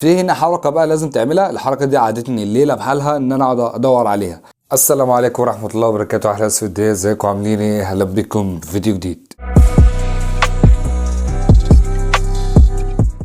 في هنا حركه بقى لازم تعملها. الحركه دي عادتني الليله بحالها ان انا اقعد ادور عليها. السلام عليكم ورحمه الله وبركاته. اهلا وسهلا، ازيكم عاملين ايه؟ اهلا بكم في فيديو جديد.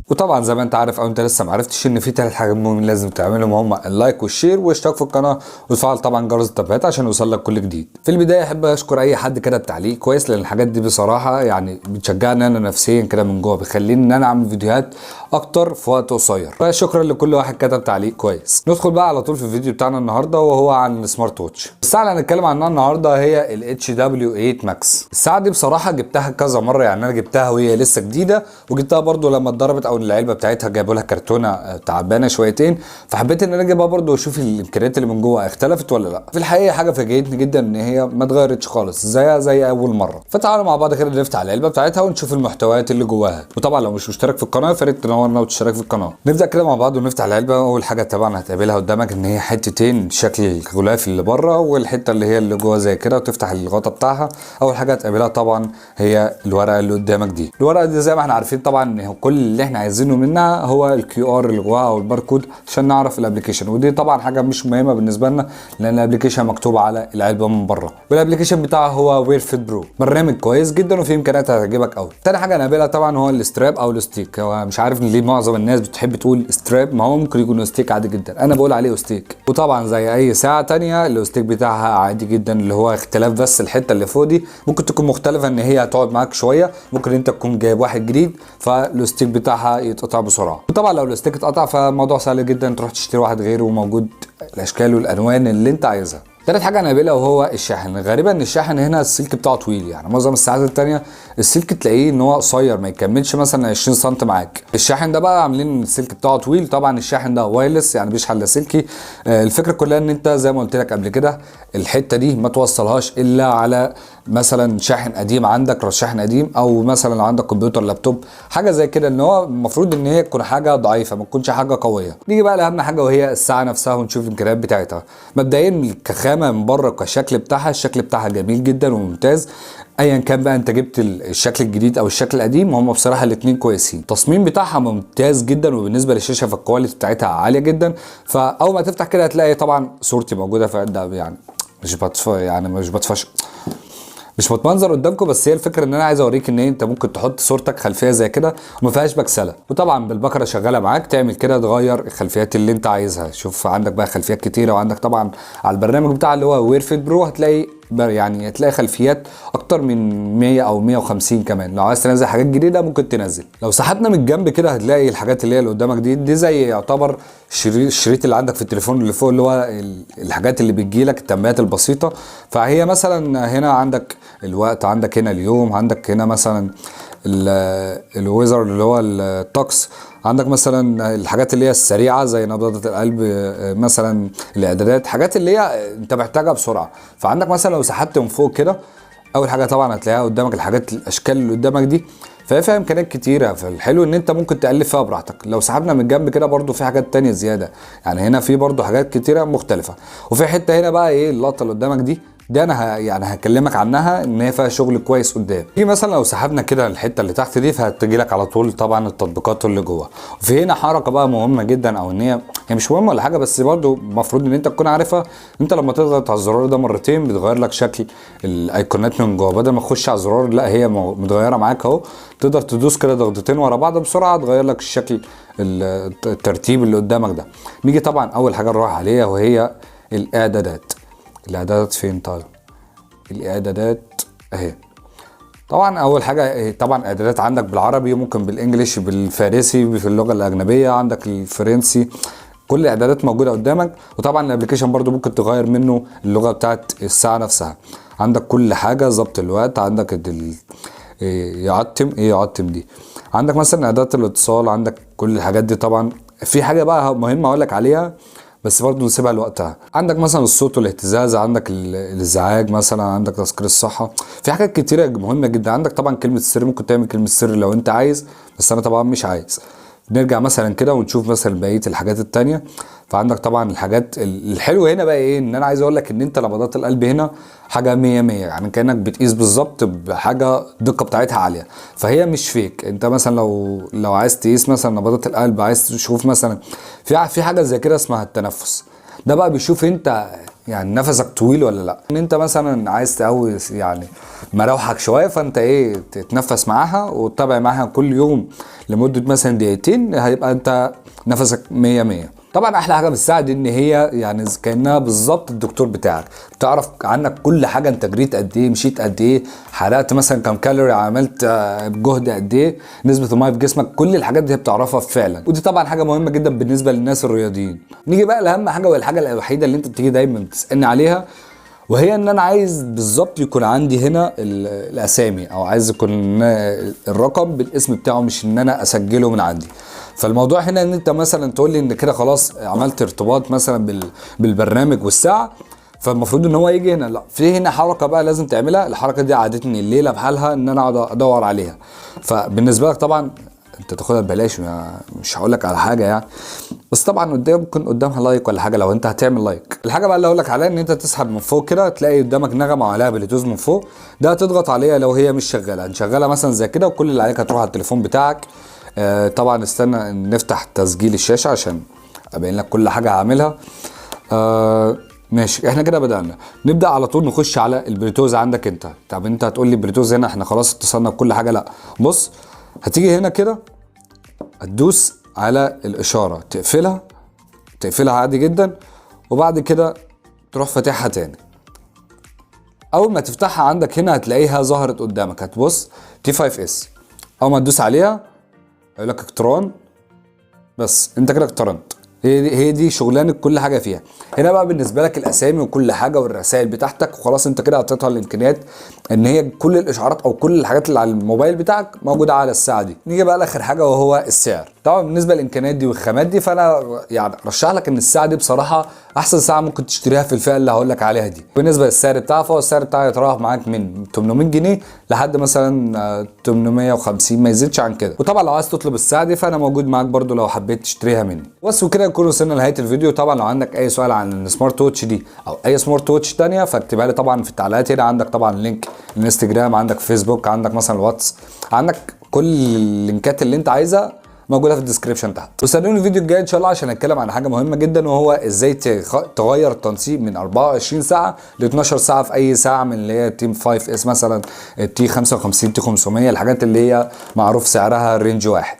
وطبعا زي ما انت عارف او انت لسه معرفتش ان في 3 حاجات مهمين لازم تعملهم، هم اللايك والشير والاشتراك في القناه وتفعل طبعا جرس التنبيهات عشان يوصلك كل جديد. في البدايه احب اشكر اي حد كده بتعليق كويس، لان الحاجات دي بصراحه يعني بتشجعني انا نفسيا كده من جوه، بيخليني ان انا اعمل فيديوهات اكتر في وقت قصير. فشكرا لكل واحد كتب تعليق كويس. ندخل بقى على طول في الفيديو بتاعنا النهارده، وهو عن السمارت ووتش. الساعه اللي هنتكلم عنها النهارده هي ال HW8 ماكس. الساعه دي بصراحه جبتها كذا مره، يعني انا جبتها وهي لسه جديده، وجبتها برده لما اتضربت او العلبه بتاعتها جابوا لها كرتونه تعبانه شويتين، فحبيت ان انا اجيبها برده واشوف الامكانيات اللي من جوه اختلفت ولا لا. في الحقيقه حاجه فاجئتني جدا ان هي ما اتغيرتش خالص، زيها زي اول مره. فتعالوا مع بعض كده نفتح العلبه بتاعتها ونشوف المحتويات اللي جواها. وطبعا لو مش مشترك في القناه فريت تنورنا وتشترك في القناه. نبدا كده مع بعض ونفتح العلبه. اول حاجه طبعا هتقابلها قدامك ان هي حتتين شكل الغلاف اللي بره والحته اللي هي اللي جوه زي كده، وتفتح الغطا بتاعها. اول حاجه هتقابلها طبعا هي الورقه اللي قدامك دي. الورقه دي زي ما احنا عارفين طبعا ان كل اللي احنا عايزينه منها هو الكيو ار اللي جواها او الباركود عشان نعرف الابلكيشن، ودي طبعا حاجه مش مهمه بالنسبه لنا لان الابلكيشن مكتوب على العلبه من بره. والابلكيشن بتاعها هو وير فيت برو، برنامج كويس جدا وفيه امكانيات هتعجبك قوي. تاني حاجه هنقابلها طبعا هو الاستراب او الستيك. هو مش عارف ليه معظم الناس بتحب تقول ستراب، ما هو ممكن يكون ستيك عادي جدا، انا بقول عليه ستيك. وطبعا زي اي ساعه تانية الستيك بتاعها عادي جدا، اللي هو اختلاف بس الحته اللي فوق دي ممكن تكون مختلفه ان هي هتقعد معاك شويه، ممكن انت تكون جايب واحد جديد فالستيك بتاعها يتقطع بسرعه. وطبعا لو الستيك اتقطع فالموضوع سهل جدا، تروح تشتري واحد غيره وموجود الاشكال والالوان اللي انت عايزها. تالت حاجه هنقابلها وهو الشاحن. غريبا ان الشاحن هنا السلك بتاعه طويل، يعني معظم الساعات التانية السلك تلاقيه ان هو قصير ما يكملش مثلا 20 سم معاك. الشاحن ده بقى عاملين السلك بتاعه طويل. طبعا الشاحن ده وايرلس يعني بيشحن لاسلكي. الفكره كلها ان انت زي ما قلت لك قبل كده الحته دي ما توصلهاش الا على مثلا شاحن قديم عندك، رش شاحن قديم، او مثلا لو عندك كمبيوتر لابتوب حاجه زي كده، ان هو المفروض ان هي تكون حاجه ضعيفه ما تكونش حاجه قويه. نيجي بقى لاهم حاجه وهي الساعه نفسها ونشوف الامكانيات بتاعتها. مبدئيا كخامه من بره كشكل بتاعها، الشكل بتاعها جميل جدا وممتاز. ايا كان بقى انت جبت الشكل الجديد او الشكل القديم، هم بصراحه الاثنين كويسين. التصميم بتاعها ممتاز جدا، وبالنسبه للشاشه فالكواليتي بتاعتها عاليه جدا. فاول ما تفتح كده هتلاقي طبعا صورتي موجوده، فده يعني مش بتمنظر قدامكم، بس هي الفكره ان انا عايز اوريك ان انت ممكن تحط صورتك خلفيه زي كده وما فيهاش بكسله. وطبعا بالبكره شغاله معاك تعمل كده تغير الخلفيات اللي انت عايزها. شوف عندك بقى خلفيات كتيره، وعندك طبعا على البرنامج بتاع اللي هو وير فيت برو هتلاقي خلفيات اكتر من 100 او 150 كمان. لو عايز تنزل حاجات جديده ممكن تنزل. لو سحبنا من الجنب كده هتلاقي الحاجات اللي هي اللي قدامك دي زي يعتبر الشريط اللي عندك في التليفون اللي فوق، اللي هو الحاجات اللي بتجيلك التنبيهات البسيطه. فهي مثلا هنا عندك الوقت، عندك هنا اليوم، عندك هنا مثلا الويزر اللي هو الطقس، عندك مثلا الحاجات اللي هي السريعه زي نبضات القلب، مثلا الاعدادات، حاجات اللي هي انت محتاجها بسرعه. فعندك مثلا لو سحبت من فوق كده اول حاجه طبعا هتلاقيها قدامك الحاجات الاشكال اللي قدامك دي، فهي فيها امكانيات كتيره. فالحلو ان انت ممكن تقلب فيها براحتك. لو سحبنا من الجنب كده برده في حاجات تانية زياده، يعني هنا في برده حاجات كتيره مختلفه. وفي حته هنا بقى ايه اللقطه اللي قدامك دي انا يعني هكلمك عنها ان هي فيها شغل كويس قدام. في مثلا لو سحبنا كده الحته اللي تحت دي فهتجي لك على طول طبعا التطبيقات اللي جوه. وفي هنا حركه بقى مهمه جدا، او ان هي مش مهمه ولا حاجه بس برده المفروض ان انت تكون عارفها. انت لما تضغط على الزرار ده مرتين بتغير لك شكل الايقونات من جوه، بدل ما تخش على الزرار لا هي متغيره معاك اهو. تقدر تدوس كده ضغطتين ورا بعض بسرعه تغير لك الشكل الترتيب اللي قدامك ده. نيجي طبعا اول حاجه نروح عليها وهي الاعدادات. الاعدادات فين؟ طيب الاعدادات اهي. طبعا اول حاجه طبعا اعدادات عندك بالعربي، ممكن بالانجليش، بالفارسي، في اللغه الاجنبيه عندك الفرنسي، كل الاعدادات موجوده قدامك. وطبعا الابلكيشن برضو ممكن تغير منه اللغه بتاعت الساعه نفسها. عندك كل حاجه، ظبط الوقت، عندك يعتم دي، عندك مثلا اعدادات الاتصال، عندك كل الحاجات دي. طبعا في حاجه بقى مهمه اقول لك عليها بس برضه نسيبها لوقتها. عندك مثلا الصوت والاهتزاز، عندك الازعاج، مثلا عندك تذكير الصحه، في حاجات كتيره مهمه جدا. عندك طبعا كلمه السر، ممكن تعمل كلمه سر لو انت عايز، بس انا طبعا مش عايز. نرجع مثلا كده ونشوف مثلا بقيه الحاجات التانية. فعندك طبعا الحاجات الحلوه هنا بقى ايه، ان انا عايز اقول لك ان انت نبضات القلب هنا حاجه 100 100، يعني كانك بتقيس بالظبط بحاجه الدقه بتاعتها عاليه، فهي مش فيك. انت مثلا لو عايز تقيس مثلا نبضات القلب، عايز تشوف مثلا في حاجه زي كده اسمها التنفس، ده بقى بيشوف انت يعني نفسك طويل ولا لا. ان انت مثلا عايز تقوي يعني مراوحك شويه، فانت ايه تتنفس معاها وتتابع معاها كل يوم لمده مثلا دقيقتين، هيبقى انت نفسك 100 100. طبعا احلى حاجه في الساعه دي ان هي يعني كانها بالظبط الدكتور بتاعك، بتعرف عنك كل حاجه، انت جريت قد ايه، مشيت قد ايه، حرقت مثلا كام كالوري، عملت جهد قد ايه، نسبه الميه في جسمك، كل الحاجات دي بتعرفها فعلا، ودي طبعا حاجه مهمه جدا بالنسبه للناس الرياضيين. نيجي بقى لاهم حاجه، والحاجه الوحيده اللي انت بتيجي دايما بتسالني عليها، وهي ان انا عايز بالظبط يكون عندي هنا الاسامي، او عايز يكون الرقم بالاسم بتاعه، مش ان انا اسجله من عندي. فالموضوع هنا ان انت مثلا تقول لي ان كده خلاص عملت ارتباط مثلا بالبرنامج والساعه، فالمفروض ان هو يجي هنا. لا، في هنا حركه بقى لازم تعملها، الحركه دي عادتني الليله بحالها ان انا اقعد ادور عليها. فبالنسبه لك طبعا انت تاخدها ببلاش، مش هقول لك على حاجه يعني، بس طبعا ممكن قدامها لايك ولا حاجه لو انت هتعمل لايك. الحاجه بقى اللي هقول لك عليها ان انت تسحب من فوق كده، تلاقي قدامك نغمه وعليها بلوتوث من فوق، ده هتضغط عليها لو هي مش شغاله، هنشغلها مثلا زي كده، وكل اللي عليك هتروح على التليفون بتاعك. طبعا استنى نفتح تسجيل الشاشه عشان ابين لك كل حاجه هعملها. ماشي، احنا كده بدأنا، نبدأ على طول نخش على البلوتوث عندك انت. طب انت هتقول لي البلوتوث هنا احنا خلاص اتصلنا بكل حاجه، لا بص، هتيجي هنا كده هتدوس على الاشاره، تقفلها عادي جدا، وبعد كده تروح فاتحها تاني. اول ما تفتحها عندك هنا هتلاقيها ظهرت قدامك، هتبص تي 5 اس، اول ما تدوس عليها يقول لك اقتران، بس انت كده اقترنت. هي دي شغلانه كل حاجه فيها. هنا بقى بالنسبه لك الاسامي وكل حاجه والرسائل بتاعتك، وخلاص انت كده هتعطيها الامكانيات ان هي كل الاشعارات او كل الحاجات اللي على الموبايل بتاعك موجوده على الساعه دي. نيجي بقى لاخر حاجه وهو السعر. طبعا بالنسبه للامكانيات دي والخامات دي، فانا يعني ارشح لك ان الساعه دي بصراحه احسن ساعه ممكن تشتريها في الفئه اللي هقول لك عليها دي. بالنسبه للسعر بتاعها، فهو السعر بتاعها يتراوح معاك من 800 جنيه لحد مثلا 850، ما يزيدش عن كده. وطبعا لو عايز تطلب الساعه دي فانا موجود معاك برده لو حبيت تشتريها مني. بس وكده نكون وصلنا لنهايه الفيديو. طبعا لو عندك اي سؤال عن السمارت ووتش دي او اي سمارت ووتش تانية، فاكتبها لي طبعا في التعليقات. هنا عندك طبعا لينك الانستجرام، عندك فيسبوك، عندك مثلا الواتس، عندك كل اللينكات اللي انت عايزها موجوده في الديسكربشن تحت. واستنوني الفيديو الجاي ان شاء الله عشان اتكلم عن حاجه مهمه جدا، وهو ازاي تغير التنسيق من 24 ساعه ل 12 ساعه في اي ساعه من اللي هي تيم 5 اس مثلا، تي 55، تي 500، الحاجات اللي هي معروف سعرها رينج واحد.